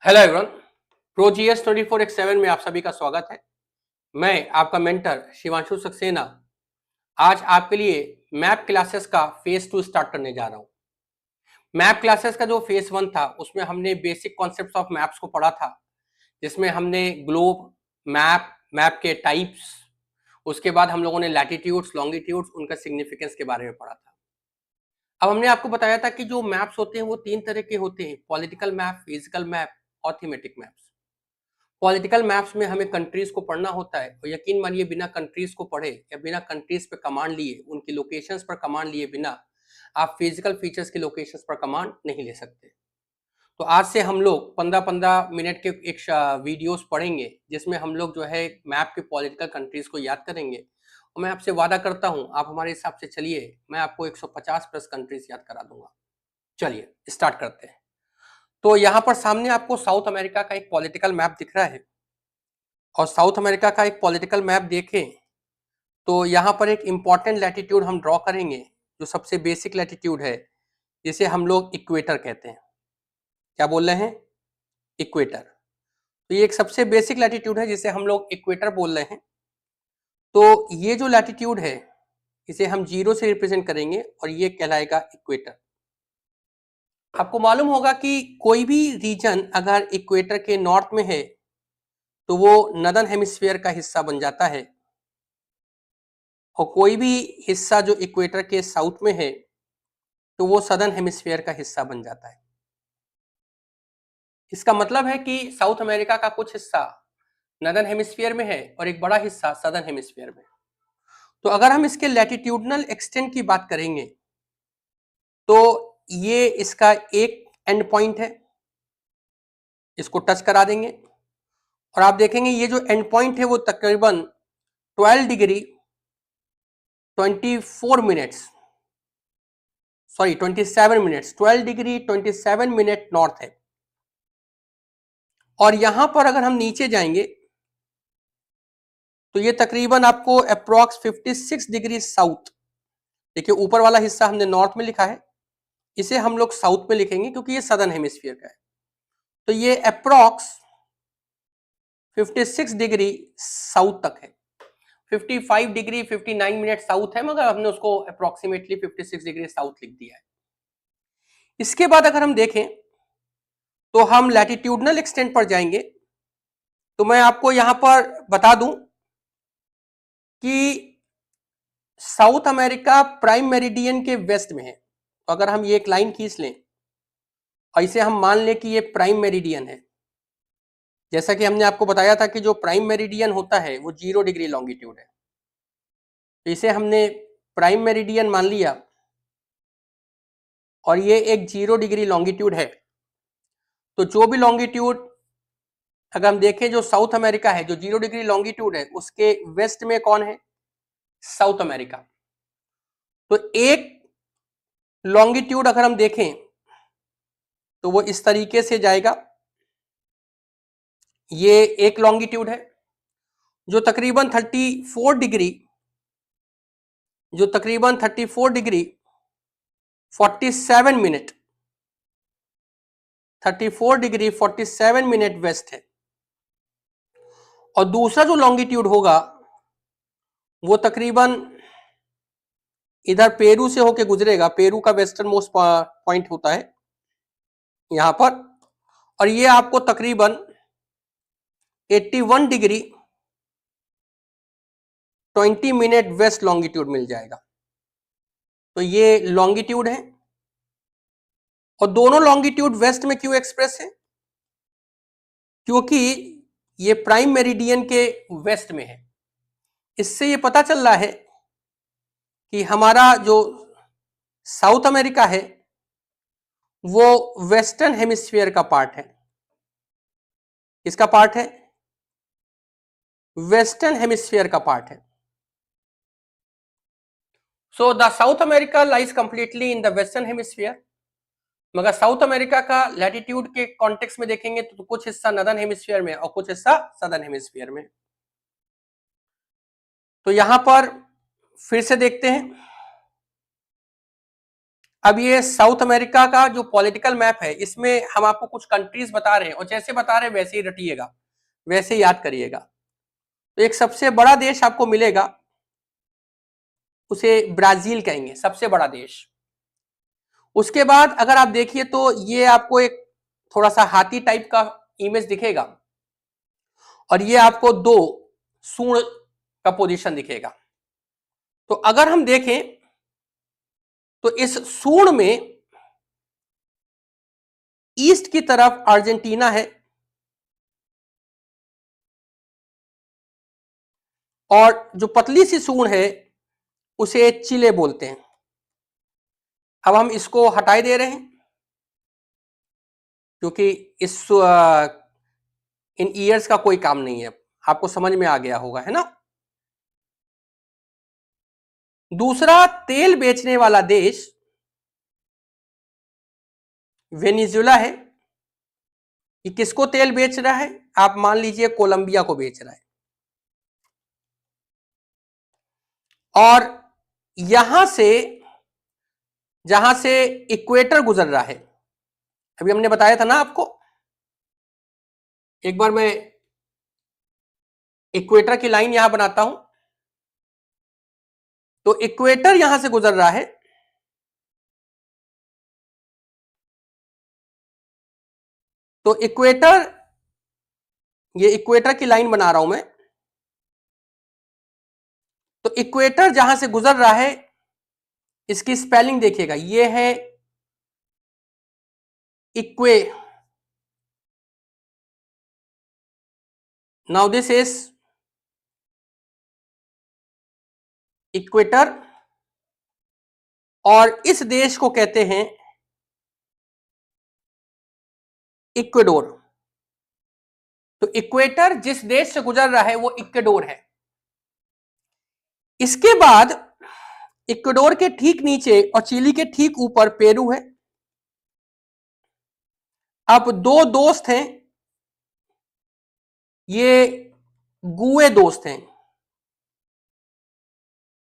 Hello everyone, pro GS 24x7 में आप सभी का स्वागत है। मैं आपका मेंटर शिवांशु सक्सेना आज आपके लिए मैप क्लासेस का फेज 2 स्टार्ट करने जा रहा हूं। मैप क्लासेस का जो फेज 1 था उसमें हमने बेसिक कॉन्सेप्ट्स ऑफ मैप्स को पढ़ा था, जिसमें हमने ग्लोब, मैप, मैप के टाइप्स, उसके बाद हम लोगों ने लैटिट्यूड्स, लॉन्गिट्यूड्स, उनका सिग्निफिकेंस के बारे में पढ़ा था। अब हमने आपको बताया था कि जो मैप्स होते हैं वो 3 तरह के होते हैं: पॉलिटिकल मैप, फिजिकल मैप और थीमेटिक मैप्स। पॉलिटिकल मैप्स में हमें कंट्रीज को पढ़ना होता है और यकीन मानिए बिना कंट्रीज को पढ़े या बिना कंट्रीज पर कमांड लिए, उनकी लोकेशंस पर कमांड लिए बिना आप फिजिकल फीचर्स की लोकेशंस पर कमांड नहीं ले सकते। तो आज से हम लोग 15-15 मिनट के एक वीडियोस पढ़ेंगे जिसमें हम लोग जो है मैप के पॉलिटिकल कंट्रीज को याद करेंगे। और मैं आपसे वादा करता हूं, आप हमारे हिसाब से चलिए, मैं आपको 150 प्लस कंट्रीज याद करा दूंगा। चलिए स्टार्ट करते हैं। तो यहाँ पर सामने आपको साउथ अमेरिका का एक पॉलिटिकल मैप दिख रहा है और साउथ अमेरिका का एक पॉलिटिकल मैप देखें तो यहाँ पर एक इंपॉर्टेंट लैटिट्यूड हम ड्रॉ करेंगे, जो सबसे बेसिक लैटिट्यूड है, जिसे हम लोग इक्वेटर कहते हैं। क्या बोल रहे हैं? इक्वेटर। तो ये एक सबसे बेसिक लैटिट्यूड है जिसे हम लोग इक्वेटर बोल रहे हैं। तो ये जो लैटिट्यूड है इसे हम 0 से रिप्रेजेंट करेंगे और ये कहलाएगा इक्वेटर। आपको मालूम होगा कि कोई भी रीजन अगर इक्वेटर के नॉर्थ में है तो वो नदर्न हेमिस्फीयर का हिस्सा बन जाता है, और कोई भी हिस्सा जो इक्वेटर के साउथ में है तो वो सदर्न हेमिस्फीयर का हिस्सा बन जाता है। इसका मतलब है कि साउथ अमेरिका का कुछ हिस्सा नदर्न हेमिस्फीयर में है और एक बड़ा हिस्सा सदर्न हेमिस्फीयर में। तो अगर हम इसके लैटिट्यूडनल एक्सटेंट की बात करेंगे तो ये इसका एक एंड पॉइंट है, इसको टच करा देंगे और आप देखेंगे ये जो एंड पॉइंट है वो तकरीबन 12 degree 24 minutes, sorry 27 minutes, 12 degree 27 minute north है। और यहां पर अगर हम नीचे जाएंगे तो ये तकरीबन आपको अप्रॉक्स 56 डिग्री साउथ। देखिए ऊपर वाला हिस्सा हमने नॉर्थ में लिखा है, इसे हम लोग साउथ में लिखेंगे क्योंकि ये सदर्न हेमिस्फीयर का है। तो ये अप्रॉक्स 56 डिग्री साउथ तक है। 55 डिग्री 59 मिनट साउथ है, मगर हमने उसको अप्रोक्सीमेटली 56 डिग्री साउथ लिख दिया है। इसके बाद अगर हम देखें तो हम लैटिट्यूडनल एक्सटेंट पर जाएंगे। तो मैं आपको यहां पर बता दूं कि साउथ अमेरिका प्राइम मेरिडियन के वेस्ट में है। तो अगर हम ये एक लाइन खींच लें और इसे हम मान लें कि ये प्राइम मेरिडियन है, जैसा कि हमने आपको बताया था कि जो प्राइम मेरिडियन होता है वो 0 डिग्री लॉन्गिट्यूड है, तो इसे हमने प्राइम मेरिडियन मान लिया और ये एक 0 डिग्री लॉन्गिट्यूड है। तो जो भी लॉन्गिट्यूड अगर हम देखें जो साउथ अमेरिका है, जो 0 डिग्री लॉन्गिट्यूड है, उसके वेस्ट में कौन है? South America. तो एक लॉन्गिट्यूड अगर हम देखें तो वो इस तरीके से जाएगा। ये एक लॉन्गिट्यूड है जो तकरीबन 34 डिग्री, जो तकरीबन 34 degree 47 minute, 34 degree 47 minute west है। और दूसरा जो लॉन्गिट्यूड होगा वो तकरीबन इधर पेरू से होके गुजरेगा। पेरू का वेस्टर्न मोस्ट पॉइंट होता है यहां पर, और ये आपको तकरीबन 81 डिग्री 20 मिनट वेस्ट लॉन्गिट्यूड मिल जाएगा। तो ये लॉन्गिट्यूड है। और दोनों लॉन्गिट्यूड वेस्ट में क्यों एक्सप्रेस है? क्योंकि ये प्राइम मेरिडियन के वेस्ट में है। इससे ये पता चल रहा है कि हमारा जो साउथ अमेरिका है वो वेस्टर्न हेमिस्फीयर का पार्ट है। इसका पार्ट है, वेस्टर्न हेमिस्फीयर का पार्ट है। So the south America lies completely in the western hemisphere. मगर साउथ अमेरिका का लैटिट्यूड के कॉन्टेक्स्ट में देखेंगे तो कुछ हिस्सा नदर्न हेमिस्फीयर में और कुछ हिस्सा सदर्न हेमिस्फीयर में। तो यहां पर फिर से देखते हैं, अब ये साउथ अमेरिका का जो पॉलिटिकल मैप है, इसमें हम आपको कुछ कंट्रीज बता रहे हैं और जैसे बता रहे हैं वैसे ही रटिएगा, वैसे ही याद करिएगा। तो एक सबसे बड़ा देश आपको मिलेगा, उसे ब्राजील कहेंगे, सबसे बड़ा देश। उसके बाद अगर आप देखिए तो ये आपको एक थोड़ा सा हाथी टाइप का इमेज दिखेगा और ये आपको दो सूंड का पोजीशन दिखेगा। तो अगर हम देखें तो इस सूंड में ईस्ट की तरफ अर्जेंटीना है और जो पतली सी सूंड है उसे चिले बोलते हैं। अब हम इसको हटाई दे रहे हैं क्योंकि इस इन ईयर्स का कोई काम नहीं है, आपको समझ में आ गया होगा, है ना। दूसरा तेल बेचने वाला देश वेनेजुएला है। ये किसको तेल बेच रहा है? आप मान लीजिए कोलंबिया को बेच रहा है। और यहां से जहां से इक्वेटर गुजर रहा है, अभी हमने बताया था ना आपको, एक बार मैं इक्वेटर की लाइन यहां बनाता हूं। तो इक्वेटर यहां से गुजर रहा है, तो इक्वेटर, ये इक्वेटर की लाइन बना रहा हूं मैं। तो इक्वेटर जहां से गुजर रहा है, इसकी स्पेलिंग देखिएगा, ये है इक्वे, नाउ दिस इज इक्वेटर और इस देश को कहते हैं इक्वेडोर। तो इक्वेटर जिस देश से गुजर रहा है वो इक्वेडोर है। इसके बाद इक्वेडोर के ठीक नीचे और चिली के ठीक ऊपर पेरू है। अब दो दोस्त हैं, ये गुए दोस्त हैं,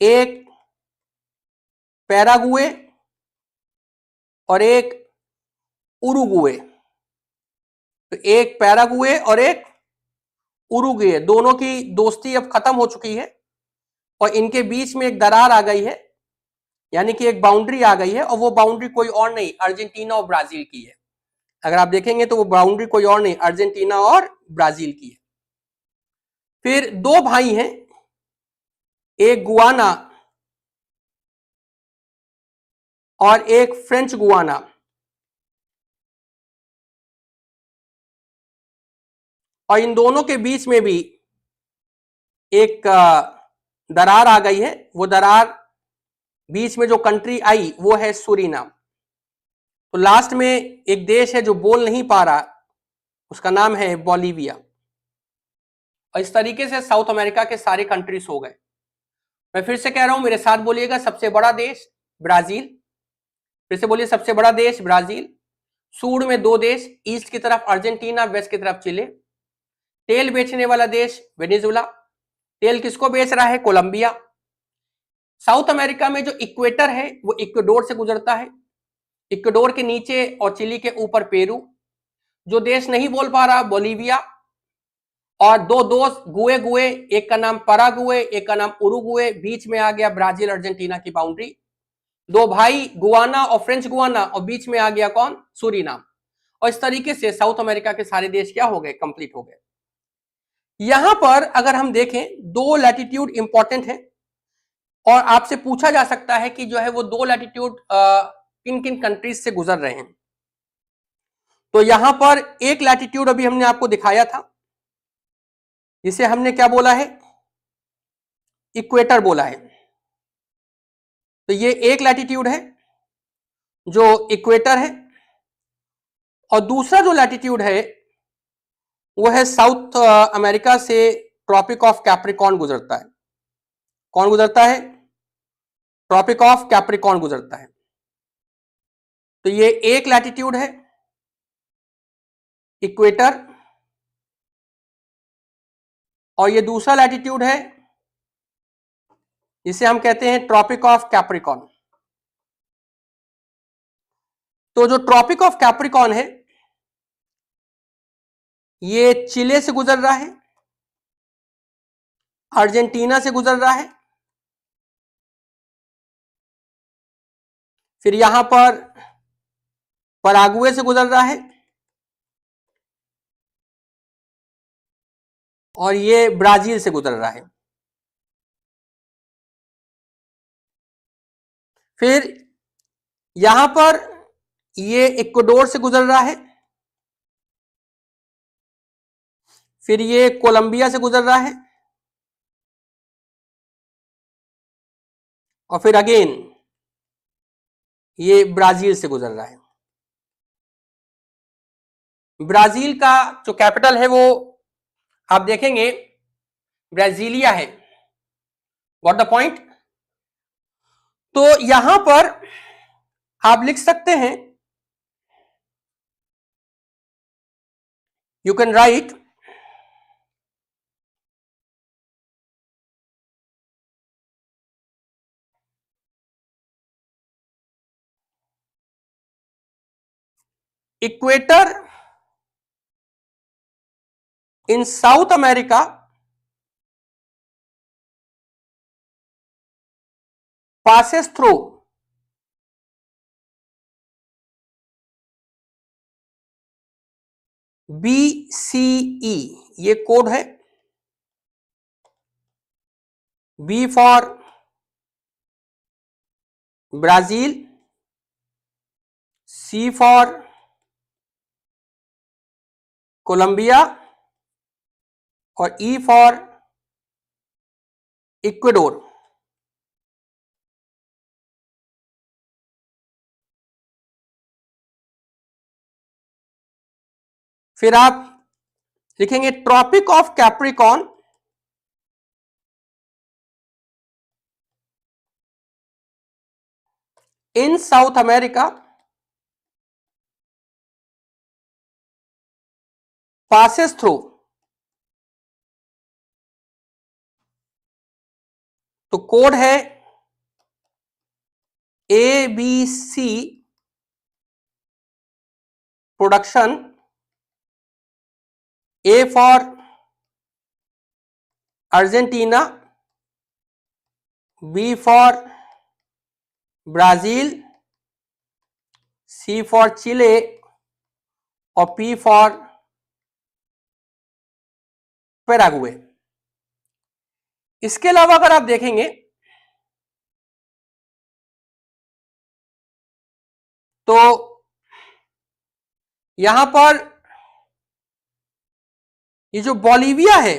एक पैरागुए और एक उरुगुए। तो एक पैरागुए और एक उरुगुए, दोनों की दोस्ती अब खत्म हो चुकी है और इनके बीच में एक दरार आ गई है, यानी कि एक बाउंड्री आ गई है और वो बाउंड्री कोई और नहीं अर्जेंटीना और ब्राजील की है। अगर आप देखेंगे तो वो बाउंड्री कोई और नहीं अर्जेंटीना और ब्राजील की है। फिर दो भाई हैं, एक गुआना और एक फ्रेंच गुआना। और इन दोनों के बीच में भी एक दरार आ गई है। वो दरार बीच में जो कंट्री आई वो है सूरीनाम। तो लास्ट में एक देश है जो बोल नहीं पा रहा, उसका नाम है बोलीविया। और इस तरीके से साउथ अमेरिका के सारे कंट्रीज हो गए। मैं फिर से कह रहा हूं, मेरे साथ बोलिएगा, सबसे बड़ा देश ब्राजील। फिर से बोलिए, सबसे बड़ा देश ब्राजील। सूड में दो देश, ईस्ट की तरफ अर्जेंटीना, वेस्ट की तरफ चिले। तेल बेचने वाला देश वेनेजुएला, तेल किसको बेच रहा है? कोलंबिया। साउथ अमेरिका में जो इक्वेटर है वो इक्वेडोर से गुजरता है, इक्वेडोर के नीचे और चिली के ऊपर पेरू। जो देश नहीं बोल पा रहा बोलीविया। और दो दोस्त गुए गुए, एक का नाम परागुए, एक का नाम उरुगुए, बीच में आ गया ब्राजील अर्जेंटीना की बाउंड्री। दो भाई गुआना और फ्रेंच गुआना और बीच में आ गया कौन? सूरीनाम। और इस तरीके से साउथ अमेरिका के सारे देश क्या हो गए? कंप्लीट हो गए। यहां पर अगर हम देखें, दो लैटिट्यूड इंपॉर्टेंट है और आपसे पूछा जा सकता है कि जो है वो दो लैटिट्यूड किन किन कंट्रीज से गुजर रहे हैं। तो यहां पर एक लैटिट्यूड अभी हमने आपको दिखाया था, जिसे हमने क्या बोला है? इक्वेटर बोला है। तो ये एक लैटिट्यूड है जो इक्वेटर है और दूसरा जो लैटिट्यूड है वो है साउथ अमेरिका से ट्रॉपिक ऑफ कैप्रिकॉर्न गुजरता है। कौन गुजरता है? ट्रॉपिक ऑफ कैप्रिकॉर्न गुजरता है। तो ये एक लैटिट्यूड है इक्वेटर और ये दूसरा लैटिट्यूड है जिसे हम कहते हैं ट्रॉपिक ऑफ कैप्रिकॉर्न। तो जो ट्रॉपिक ऑफ कैप्रिकॉर्न है ये चिले से गुजर रहा है, अर्जेंटीना से गुजर रहा है, फिर यहां पर पराग्वे से गुजर रहा है, और ये ब्राजील से गुजर रहा है। फिर यहां पर ये इक्वाडोर से गुजर रहा है, फिर ये कोलंबिया से गुजर रहा है, और फिर अगेन ये ब्राजील से गुजर रहा है। ब्राजील का जो कैपिटल है वो आप देखेंगे ब्राजीलिया है। What the point? तो यहां पर आप लिख सकते हैं, you can write equator in South America passes through BCE, ये कोड है। B for Brazil, C for Colombia और E फॉर इक्वाडोर। फिर आप लिखेंगे tropic of Capricorn in South America passes through, तो कोड है ABC production, A for Argentina, B for Brazil, C for Chile और P for Paraguay. इसके अलावा अगर आप देखेंगे तो यहां पर ये जो बोलिविया है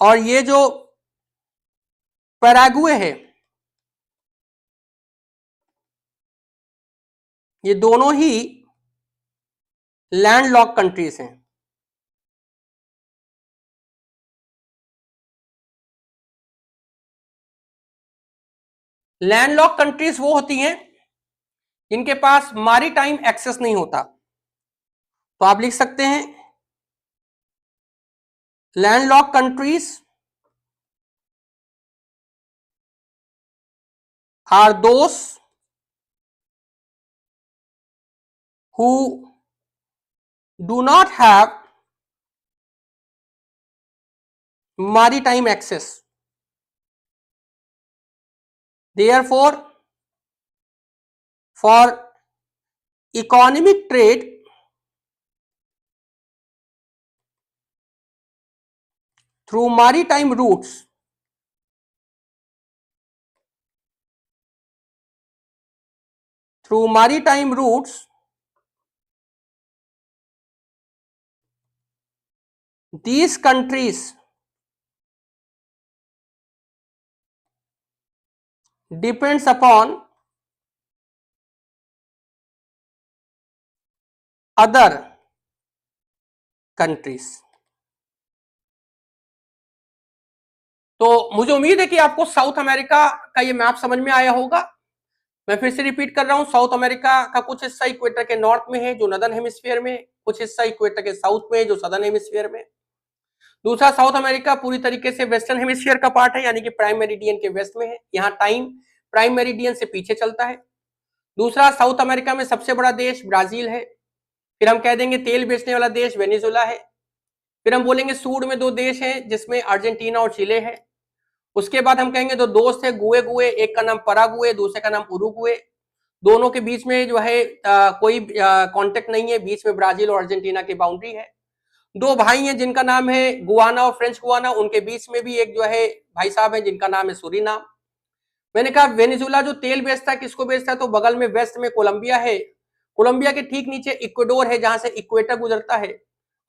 और ये जो पैराग्वे है, ये दोनों ही लैंडलॉक कंट्रीज हैं। लैंडलॉक कंट्रीज वो होती हैं जिनके पास मैरीटाइम एक्सेस नहीं होता। तो आप लिख सकते हैं landlock countries are those who do not have maritime access. Therefore, for economic trade through maritime routes, these countries depends upon other countries. तो मुझे उम्मीद है कि आपको साउथ अमेरिका का ये मैप समझ में आया होगा। मैं फिर से रिपीट कर रहा हूं, साउथ अमेरिका का कुछ हिस्सा इक्वेटर के नॉर्थ में है जो नॉर्दर्न हेमिस्फीयर में, कुछ हिस्सा इक्वेटर के साउथ में है जो सदर्न हेमिस्फीयर में। दूसरा, साउथ अमेरिका पूरी तरीके से वेस्टर्न हेमिस्फीयर का पार्ट है, यानी कि प्राइम मेरिडियन के वेस्ट में है। यहाँ टाइम प्राइम मेरिडियन से पीछे चलता है। दूसरा, साउथ अमेरिका में सबसे बड़ा देश ब्राजील है। फिर हम कह देंगे तेल बेचने वाला देश वेनेजुएला है। फिर हम बोलेंगे सूड में दो देश हैं, जिसमें अर्जेंटीना और चिले है। उसके बाद हम कहेंगे दो दोस्त है गुए गुए, एक का नाम परागुए, दूसरे का नाम उरुगुए। दोनों के बीच में जो है कोई कांटेक्ट नहीं है, बीच में ब्राजील और अर्जेंटीना की बाउंड्री है। दो भाई हैं जिनका नाम है गुआना और फ्रेंच गुआना, उनके बीच में भी एक जो है भाई साहब है जिनका नाम है सूरीनाम। मैंने कहा वेनेजुएला जो तेल बेचता है किसको बेचता है, तो बगल में वेस्ट में कोलंबिया है। कोलंबिया के ठीक नीचे इक्वेडोर है, जहां से इक्वेटर गुजरता है,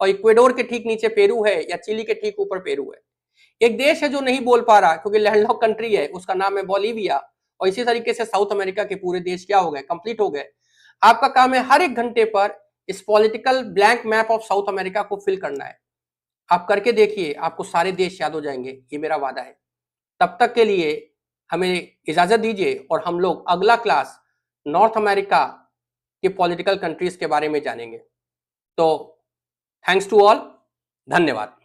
और इक्वेडोर के ठीक नीचे पेरू है, या चिली के ठीक ऊपर पेरू है। एक देश है जो नहीं बोल पा रहा क्योंकि लैंडलॉक कंट्री है, उसका नाम है बोलीविया। और इसी तरीके से साउथ अमेरिका के पूरे देश क्या हो गए, कंप्लीट हो गए। आपका काम है हर एक घंटे पर इस political blank map of south America को फिल करना है। आप करके देखिए, आपको सारे देश याद हो जाएंगे, ये मेरा वादा है। तब तक के लिए हमें इजाजत दीजिए, और हम लोग अगला क्लास नॉर्थ अमेरिका के पॉलिटिकल कंट्रीज के बारे में जानेंगे। तो थैंक्स टू ऑल, धन्यवाद।